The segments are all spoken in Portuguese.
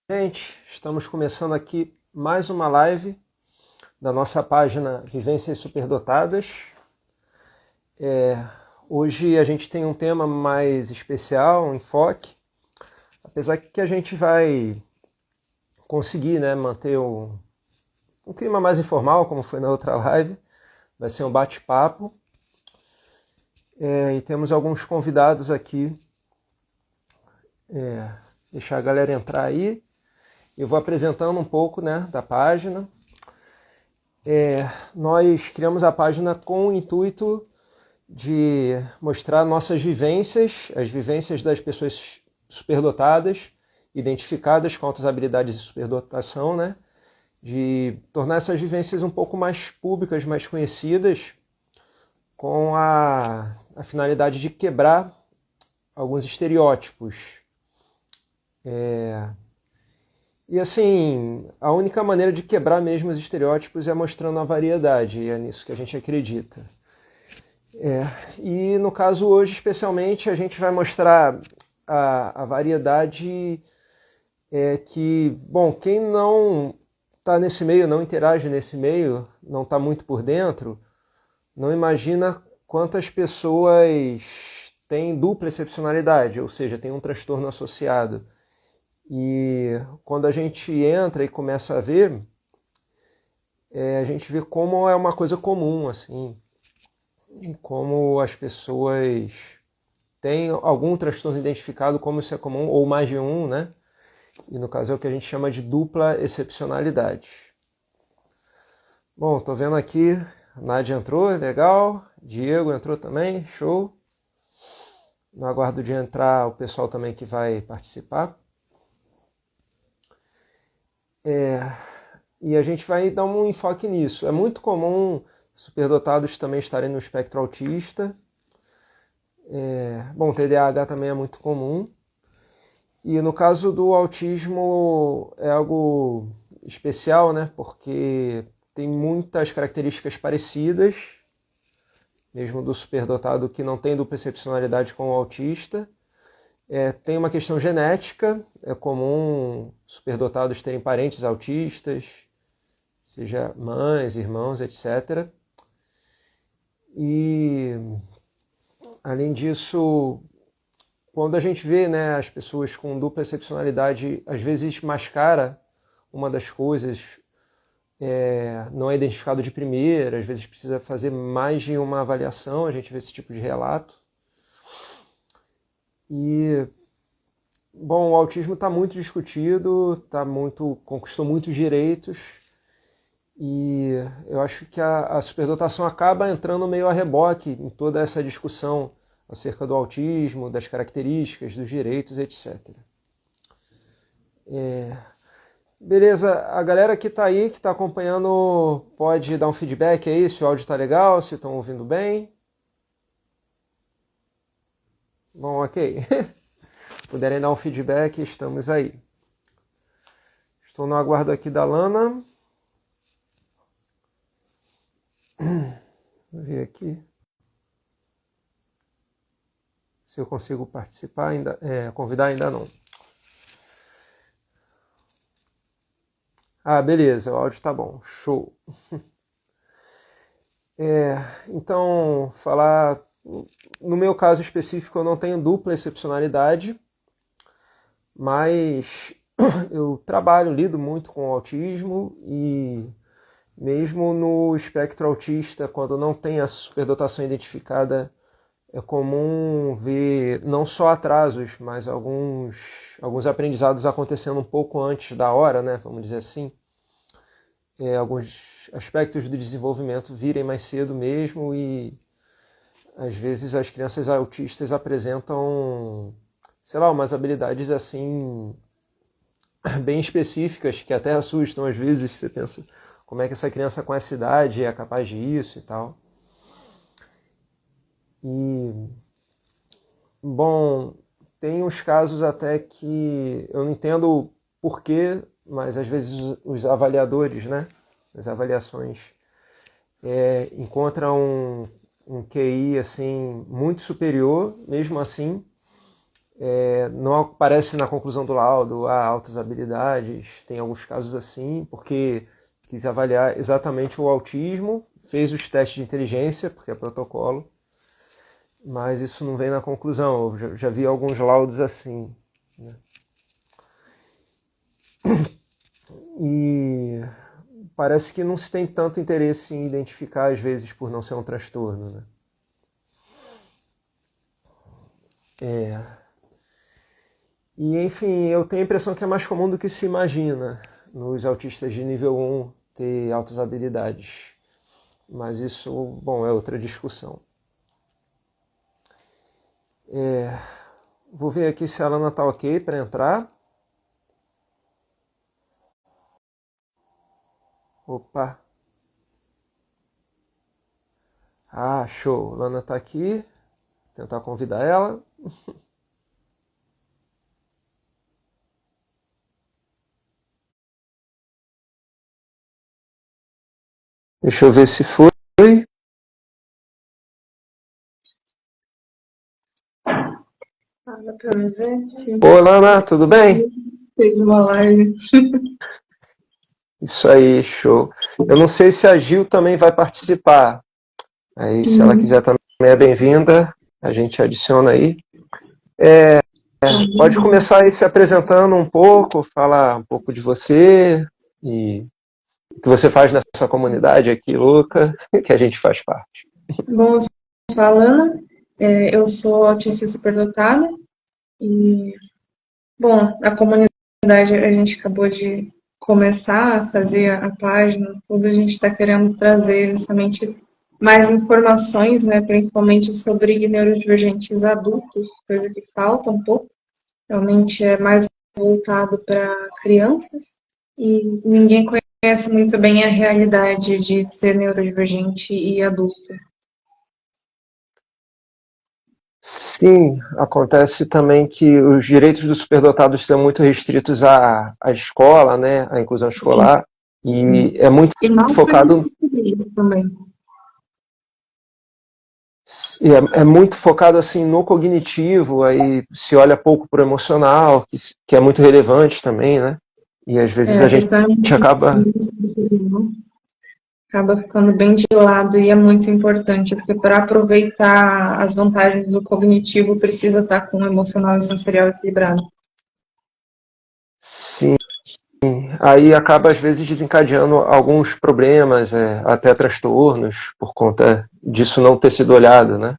Gente, estamos começando aqui mais uma live da nossa página Vivências Superdotadas. Hoje a gente tem um tema mais especial, um enfoque, apesar que a gente vai conseguir, manter um clima mais informal, como foi na outra live. Vai ser um bate-papo. E temos alguns convidados aqui. Deixar a galera entrar aí. Eu vou apresentando um pouco da página. Nós criamos a página com o intuito de mostrar nossas vivências, as vivências das pessoas superdotadas, identificadas com altas habilidades de superdotação, de tornar essas vivências um pouco mais públicas, mais conhecidas, com a finalidade de quebrar alguns estereótipos. E assim, a única maneira de quebrar mesmo os estereótipos é mostrando a variedade, e é nisso que a gente acredita. E no caso hoje, especialmente, a gente vai mostrar a variedade que, bom, quem não está nesse meio, não interage nesse meio, não está muito por dentro, não imagina quantas pessoas têm dupla excepcionalidade, ou seja, tem um transtorno associado. E quando a gente entra e começa a ver, a gente vê como é uma coisa comum, assim, como as pessoas têm algum transtorno identificado, como isso é comum, ou mais de um, E no caso é o que a gente chama de dupla excepcionalidade. Bom, tô vendo aqui, a Nádia entrou, legal, Diego entrou também, show. No aguardo de entrar o pessoal também que vai participar. E a gente vai dar um enfoque nisso. É muito comum superdotados também estarem no espectro autista. Bom, TDAH também é muito comum. E no caso do autismo é algo especial, porque tem muitas características parecidas, mesmo do superdotado que não tem dupla excepcionalidade com o autista. Tem uma questão genética, é comum superdotados terem parentes autistas, seja mães, irmãos, etc. E, além disso, quando a gente vê as pessoas com dupla excepcionalidade, às vezes mascara uma das coisas, não é identificado de primeira, às vezes precisa fazer mais de uma avaliação, a gente vê esse tipo de relato. E, bom, o autismo está muito discutido, conquistou muitos direitos, e eu acho que a superdotação acaba entrando meio a reboque em toda essa discussão acerca do autismo, das características, dos direitos, etc. Beleza, a galera que está aí, que está acompanhando, pode dar um feedback aí, se o áudio está legal, se estão ouvindo bem. Bom, ok. Puderem dar um feedback, estamos aí. Estou no aguardo aqui da Lana. Vou ver aqui se eu consigo participar, convidar ainda não. Ah, beleza, o áudio tá bom, show. Então, no meu caso específico, eu não tenho dupla excepcionalidade, mas eu lido muito com o autismo e mesmo no espectro autista, quando não tem a superdotação identificada, é comum ver não só atrasos, mas alguns aprendizados acontecendo um pouco antes da hora, vamos dizer assim. Alguns aspectos do desenvolvimento virem mais cedo mesmo e às vezes as crianças autistas apresentam, sei lá, umas habilidades assim bem específicas que até assustam às vezes. Você pensa, como é que essa criança com essa idade é capaz disso e tal. E, bom, tem uns casos até que eu não entendo porquê, mas às vezes os avaliadores, as avaliações, encontram um QI assim, muito superior, mesmo assim, Não aparece na conclusão do laudo altas habilidades, tem alguns casos assim, porque quis avaliar exatamente o autismo, fez os testes de inteligência, porque é protocolo, mas isso não vem na conclusão. Eu já vi alguns laudos assim, né? E parece que não se tem tanto interesse em identificar, às vezes, por não ser um transtorno, né? E, enfim, eu tenho a impressão que é mais comum do que se imagina nos autistas de nível 1 ter altas habilidades. Mas isso, bom, é outra discussão. Vou ver aqui se a Alana está ok para entrar. Opa! Ah, show! A Alana está aqui. Vou tentar convidar ela. Deixa eu ver se foi. Dá pra me ver? Ô, Lana, tudo bem? Fez uma live. Isso aí, show. Eu não sei se a Gil também vai participar. Aí, se ela quiser também é bem-vinda. A gente adiciona aí. Pode começar aí se apresentando um pouco, falar um pouco de você e o que você faz nessa comunidade aqui, louca, que a gente faz parte. Bom, eu sou a Alana, eu sou autista superdotada e, bom, a comunidade a gente acabou de começar a fazer a página, tudo a gente está querendo trazer justamente mais informações, né, principalmente sobre neurodivergentes adultos, coisa que falta um pouco, realmente é mais voltado para crianças e ninguém conhece muito bem a realidade de ser neurodivergente e adulto. Sim, acontece também que os direitos dos superdotados são muito restritos à escola, né, à inclusão Sim. escolar, e é muito E não só em focado português também. é muito focado assim no cognitivo, aí se olha pouco para o emocional, que é muito relevante também, né? E às vezes a A gente questão é acaba. acaba ficando bem de lado e é muito importante, porque para aproveitar as vantagens do cognitivo precisa estar com o emocional e o sensorial equilibrado. Sim, aí acaba às vezes desencadeando alguns problemas, até transtornos, por conta disso não ter sido olhado, né?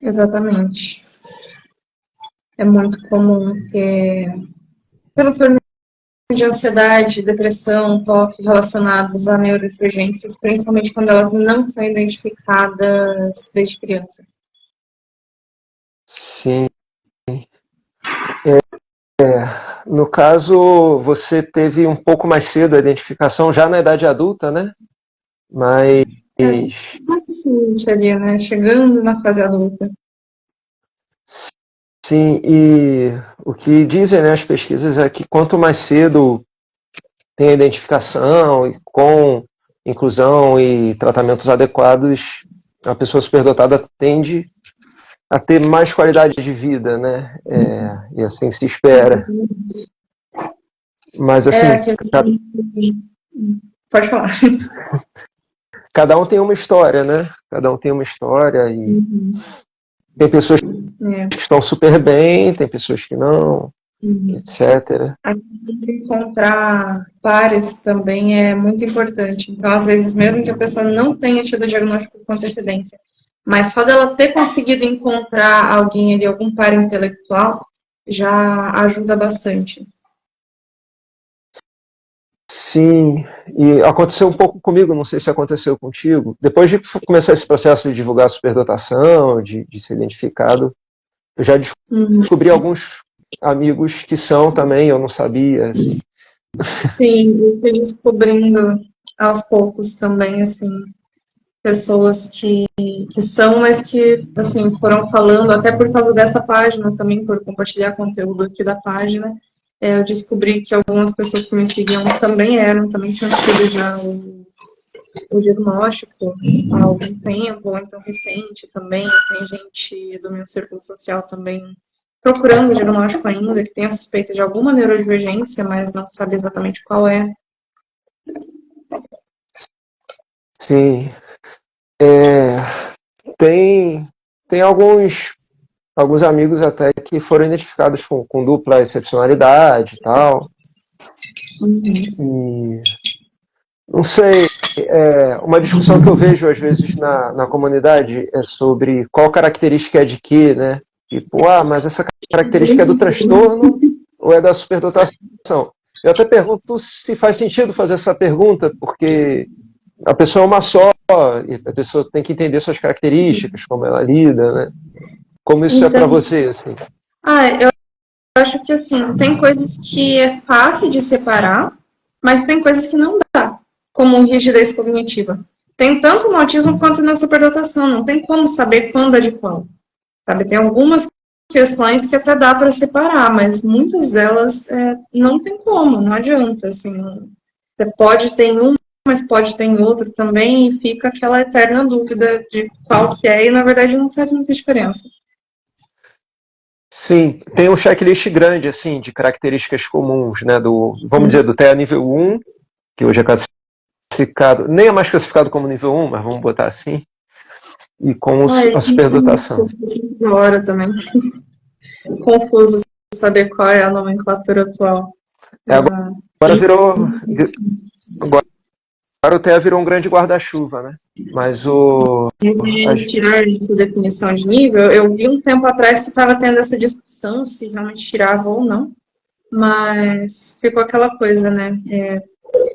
Exatamente. É muito comum ter transtorno de ansiedade, depressão, toque relacionados a neurodivergências, principalmente quando elas não são identificadas desde criança. Sim. No caso, você teve um pouco mais cedo a identificação, já na idade adulta, né? Mas Paciente ali, né? Chegando na fase adulta. sim, e o que dizem, né, as pesquisas é que quanto mais cedo tem a identificação e com inclusão e tratamentos adequados, a pessoa superdotada tende a ter mais qualidade de vida, né? E assim se espera. Mas É assim, a questão. Pode falar. cada um tem uma história, né? Cada um tem uma história e Uhum. tem pessoas É. que estão super bem, tem pessoas que não, Uhum. etc. A gente encontrar pares também é muito importante. Então, às vezes, mesmo que a pessoa não tenha tido o diagnóstico com antecedência, mas só dela ter conseguido encontrar alguém ali, algum par intelectual, já ajuda bastante. Sim, e aconteceu um pouco comigo, não sei se aconteceu contigo. Depois de começar esse processo de divulgar a superdotação, de ser identificado, eu já Uhum. descobri alguns amigos que são também, eu não sabia, assim. Sim, eu fui descobrindo aos poucos também, assim, pessoas que são, mas que, assim, foram falando, até por causa dessa página também, por compartilhar conteúdo aqui da página, eu descobri que algumas pessoas que me seguiam também tinham tido já o diagnóstico há algum tempo, ou então recente também, tem gente do meu círculo social também procurando o diagnóstico ainda, que tem a suspeita de alguma neurodivergência, mas não sabe exatamente qual é. Sim. Tem alguns amigos até que foram identificados com dupla excepcionalidade e tal. E não sei, uma discussão que eu vejo às vezes na comunidade é sobre qual característica é de quê, né? Tipo, mas essa característica é do transtorno ou é da superdotação? Eu até pergunto se faz sentido fazer essa pergunta, porque a pessoa é uma só, e a pessoa tem que entender suas características, como ela lida, né? Como isso é para Então, você, assim? eu acho que assim, tem coisas que é fácil de separar, mas tem coisas que não dá, como rigidez cognitiva. Tem tanto no autismo quanto na superdotação, não tem como saber quando é de qual. Sabe? Tem algumas questões que até dá para separar, mas muitas delas não tem como, não adianta. Assim, você pode ter em um, mas pode ter em outro também, e fica aquela eterna dúvida de qual que é, e na verdade não faz muita diferença. Sim, tem um checklist grande, assim, de características comuns, né? Vamos dizer, do TEA nível 1, que hoje é classificado, nem é mais classificado como nível 1, mas vamos botar assim, e com a superdotação. Da hora também. Confuso saber qual é a nomenclatura atual. Agora virou. Agora o TEA virou um grande guarda-chuva, né? Mas Eles tiraram essa definição de nível. Eu vi um tempo atrás que estava tendo essa discussão se realmente tirava ou não, mas ficou aquela coisa, né?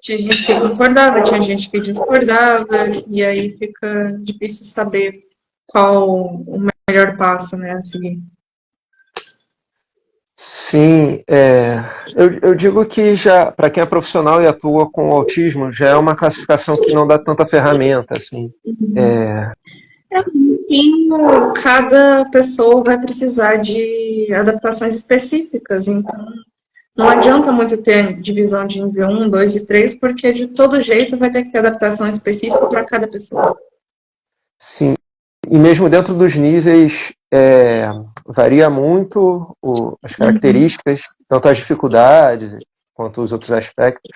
Tinha gente que concordava, tinha gente que discordava, e aí fica difícil saber qual o melhor passo, né, a seguir. Sim, eu digo que já, para quem é profissional e atua com autismo, já é uma classificação que não dá tanta ferramenta, assim. Enfim, cada pessoa vai precisar de adaptações específicas, então não adianta muito ter divisão de nível 1, 2 e 3, porque de todo jeito vai ter que ter adaptação específica para cada pessoa. Sim, e mesmo dentro dos níveis, varia muito as características, tanto as dificuldades quanto os outros aspectos.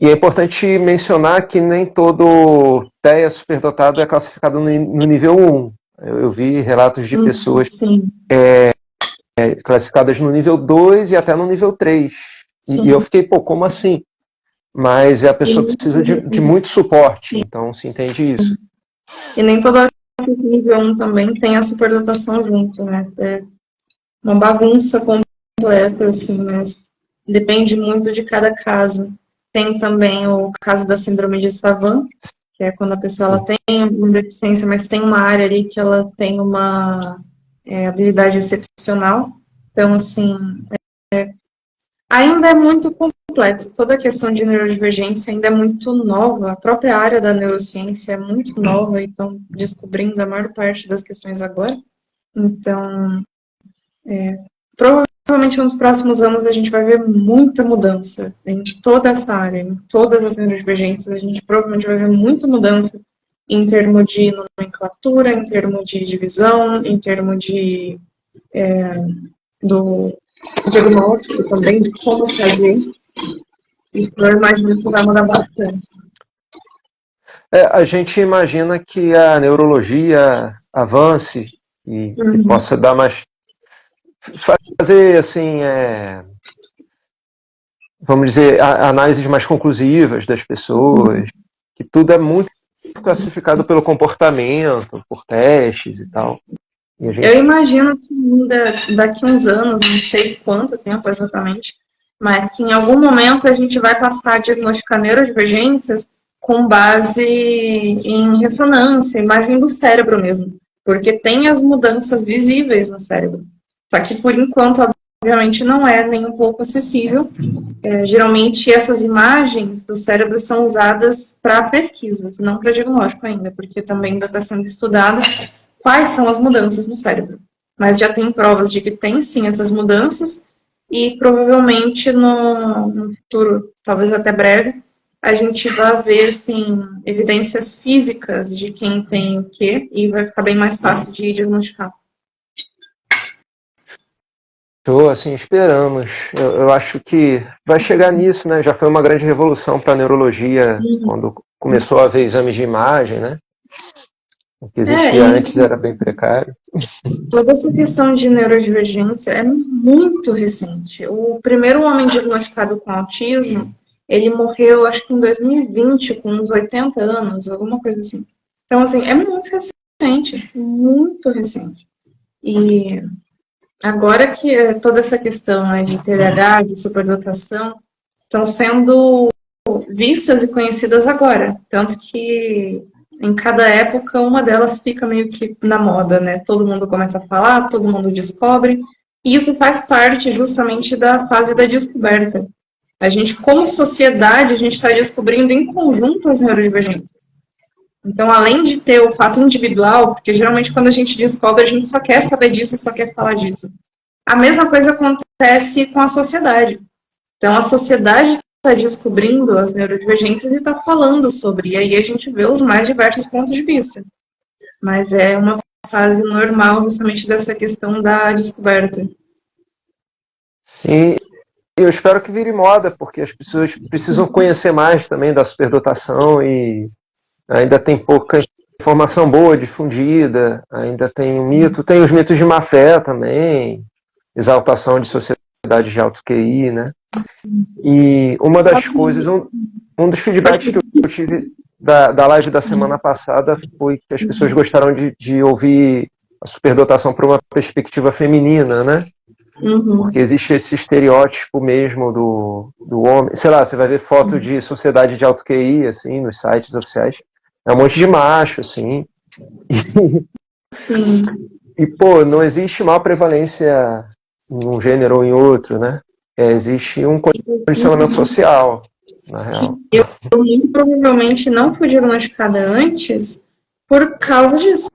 E é importante mencionar que nem todo TEA superdotado é classificado no nível 1. Eu vi relatos de pessoas classificadas no nível 2 e até no nível 3. E eu fiquei, como assim? Mas a pessoa precisa de muito suporte, então se entende isso. E nem todo autismo nível 1 também tem a superdotação junto, né? É uma bagunça completa, assim, mas depende muito de cada caso. Tem também o caso da síndrome de Savant, que é quando a pessoa ela tem uma deficiência, mas tem uma área ali que ela tem uma habilidade excepcional. Então, assim, ainda é muito complexo. Toda a questão de neurodivergência ainda é muito nova. A própria área da neurociência é muito nova e estão descobrindo a maior parte das questões agora. Então, provavelmente nos próximos anos a gente vai ver muita mudança em toda essa área, em todas as neurodivergências. A gente provavelmente vai ver muita mudança em termos de nomenclatura, em termos de divisão, em termos de do diagnóstico também, de como fazer. Isso eu imagino que vai mudar bastante. A gente imagina que a neurologia avance e possa dar mais. Fazer, assim, vamos dizer, análises mais conclusivas das pessoas, que tudo é muito classificado pelo comportamento, por testes e tal. Eu imagino que ainda daqui a uns anos, não sei quanto tempo exatamente, mas que em algum momento a gente vai passar a diagnosticar neurodivergências com base em ressonância, imagem do cérebro mesmo, porque tem as mudanças visíveis no cérebro. Só que por enquanto, obviamente, não é nem um pouco acessível. Geralmente essas imagens do cérebro são usadas para pesquisas, não para diagnóstico ainda, porque também ainda está sendo estudado quais são as mudanças no cérebro. Mas já tem provas de que tem sim essas mudanças e provavelmente no futuro, talvez até breve, a gente vai ver assim, evidências físicas de quem tem o quê e vai ficar bem mais fácil de diagnosticar. assim, esperamos. Eu acho que vai chegar nisso, né? Já foi uma grande revolução para a neurologia quando começou a haver exames de imagem, né? O que existia antes era bem precário. Toda essa questão de neurodivergência é muito recente. O primeiro homem diagnosticado com autismo, ele morreu, acho que em 2020, com uns 80 anos, alguma coisa assim. Então, assim, é muito recente, muito recente. E agora que toda essa questão, né, de TDAH, de superdotação, estão sendo vistas e conhecidas agora. Tanto que em cada época uma delas fica meio que na moda, né? Todo mundo começa a falar, todo mundo descobre. E isso faz parte justamente da fase da descoberta. A gente, como sociedade, a gente está descobrindo em conjunto as neurodivergências. Então, além de ter o fato individual, porque geralmente quando a gente descobre, a gente só quer saber disso, só quer falar disso. A mesma coisa acontece com a sociedade. Então, a sociedade está descobrindo as neurodivergências e está falando sobre. E aí a gente vê os mais diversos pontos de vista. Mas é uma fase normal justamente dessa questão da descoberta. Sim, eu espero que vire moda, porque as pessoas precisam conhecer mais também da superdotação e ainda tem pouca informação boa difundida, ainda tem o mito, tem os mitos de má fé também, exaltação de sociedades de alto QI, né? E uma das coisas, um dos feedbacks que eu tive da live da semana passada foi que as pessoas gostaram de ouvir a superdotação por uma perspectiva feminina, né? Porque existe esse estereótipo mesmo do homem. Sei lá, você vai ver foto de sociedade de alto QI, assim, nos sites oficiais. É um monte de macho, assim. Sim. E, pô, não existe maior prevalência em um gênero ou em outro, né? Existe um condicionamento social, na real. Eu muito provavelmente não fui diagnosticada antes por causa disso.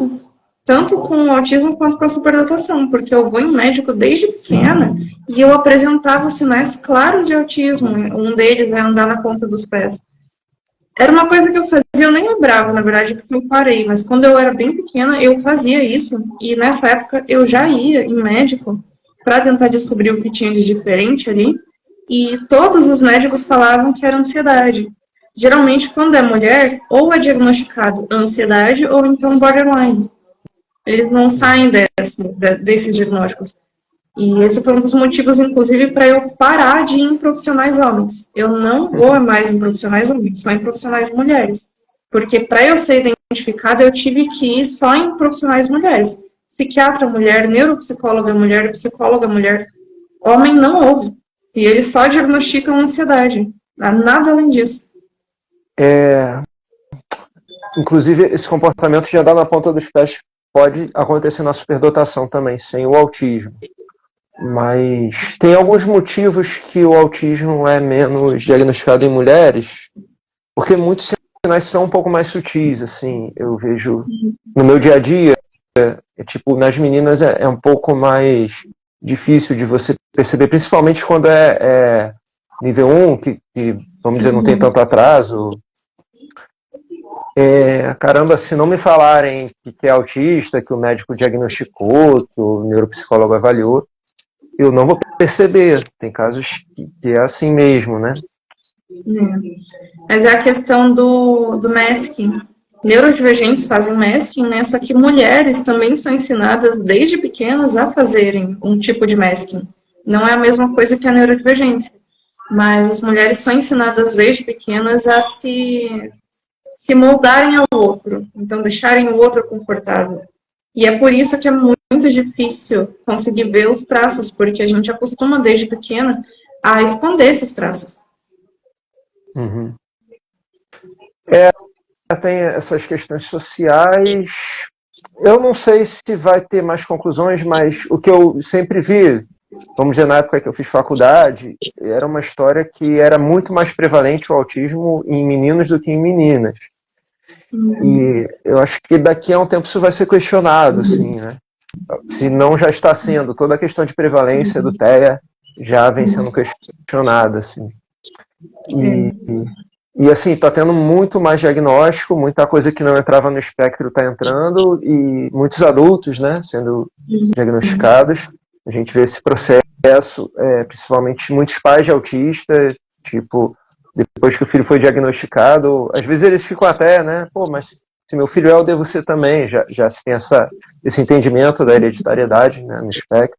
Tanto com o autismo quanto com a superdotação, porque eu vou em médico desde pequena e eu apresentava sinais claros de autismo. Um deles é andar na ponta dos pés. Era uma coisa que eu fazia, eu nem lembrava, na verdade, porque eu parei, mas quando eu era bem pequena, eu fazia isso, e nessa época eu já ia em médico para tentar descobrir o que tinha de diferente ali, e todos os médicos falavam que era ansiedade. Geralmente, quando é mulher, ou é diagnosticado ansiedade, ou então borderline. Eles não saem desses diagnósticos. E esse foi um dos motivos, inclusive, para eu parar de ir em profissionais homens. Eu não vou mais em profissionais homens, só em profissionais mulheres. Porque para eu ser identificada, eu tive que ir só em profissionais mulheres. Psiquiatra mulher, neuropsicóloga mulher, psicóloga mulher. Homem não ouve. E eles só diagnosticam ansiedade. Nada além disso. Inclusive, esse comportamento de andar na ponta dos pés pode acontecer na superdotação também, sem o autismo. Mas tem alguns motivos que o autismo é menos diagnosticado em mulheres, porque muitos sinais são um pouco mais sutis, assim, eu vejo no meu dia a dia, tipo, nas meninas é um pouco mais difícil de você perceber, principalmente quando é nível 1, que, vamos dizer, não tem tanto atraso. Caramba, se não me falarem que é autista, que o médico diagnosticou, que o neuropsicólogo avaliou, eu não vou perceber. Tem casos que é assim mesmo, né? Mas é a questão do masking. Neurodivergentes fazem masking, né? Só que mulheres também são ensinadas desde pequenas a fazerem um tipo de masking. Não é a mesma coisa que a neurodivergência. Mas as mulheres são ensinadas desde pequenas a se moldarem ao outro. Então, deixarem o outro confortável. E é por isso que é muito difícil conseguir ver os traços, porque a gente acostuma desde pequena a esconder esses traços. Uhum. Tem essas questões sociais. Eu não sei se vai ter mais conclusões, mas o que eu sempre vi, vamos dizer, na época que eu fiz faculdade, era uma história que era muito mais prevalente o autismo em meninos do que em meninas. E eu acho que daqui a um tempo isso vai ser questionado, assim, né? Se não já está sendo, toda a questão de prevalência do TEA já vem sendo questionada, assim. E assim, está tendo muito mais diagnóstico, muita coisa que não entrava no espectro está entrando, e muitos adultos, né, sendo diagnosticados. A gente vê esse processo principalmente muitos pais de autistas, tipo, depois que o filho foi diagnosticado, às vezes eles ficam até, né, pô, mas se meu filho é, eu devo ser também, já se tem esse entendimento da hereditariedade, né, no espectro.